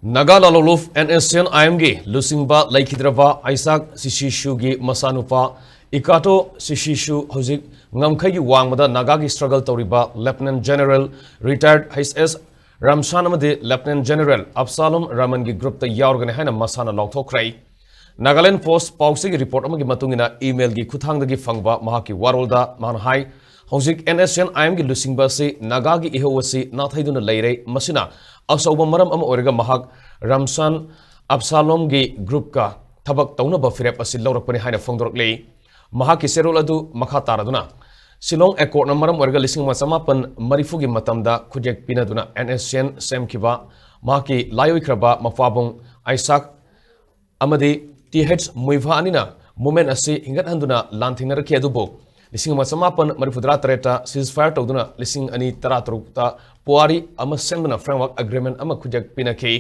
Naga Laloluf NSN IMG Lusingba Laikhidrava Isaac Shishishugi Masanupa Ikato Shishishu Hozik Ngamkhagi Wangmada Nagagi struggle Toriba Lieutenant General retired HSS Ramshanamadi Lieutenant General Absalom Ramangi group the Yaoragani Hana Masana Laothokkhre Nagaland Post Pauxi report amagi matungina email gi khuthangdagi fangba mahaki warolda manhai Hozik NSN IMG Lusingba si Nagagi ihowasi nathaiduna leire masina Asauba maram ama orega mahak Ramsan Absalom gi group ka thabak taunaba firep asi lawrakpani haina phongdorokle mahaki serol adu makha taraduna Silong Accord na maram orega lising masamapan marifugi matamda khujek pinaduna NSN semkiba mahaki layoikraba mafabong Isaac amadi TH Muiva anina moment asi hingat handuna lanthingna rakhi adubo lising masamapan marifudra tareta ceasefire tawduna lising ani taratrukta puari ama senduna framework agreement ama khujak pinaki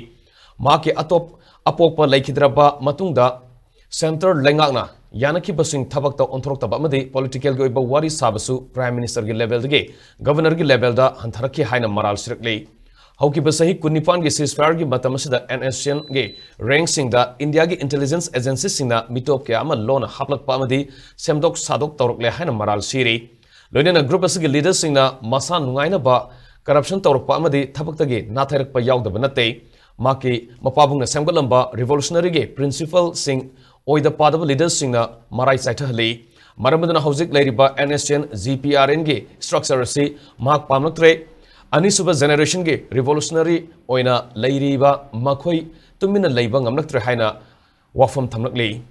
maki atop apokpa laikhidraba matungda center lengakna yanaki basing thabakta onthorokta amadi political gi oiba wari sabasu prime minister gi level dege governor gi level da hantarakhi haina maral sirakle Hauki basahi kunipan gi ceasefire gi matamasida NSN gi rank singda India gi intelligence agency singna mitop ke ama lona haplak pa amadi semdok sadok torokle haina maral siri loinena group asigi leaders singna masa nungaina ba corruption torokpa amadi thabakta gi nathairak pa yaudaba nate maki mapabungna semgalamba revolutionary gi principle sing oida padaba leaders singna marai saithali maramaduna hauzik leiriba NSN GPRN gi structure si mak pamnaktre Anisuba generation ge revolutionary oina leiriba makhoi tumina leiba ngamnaktre haina wafam thamnakli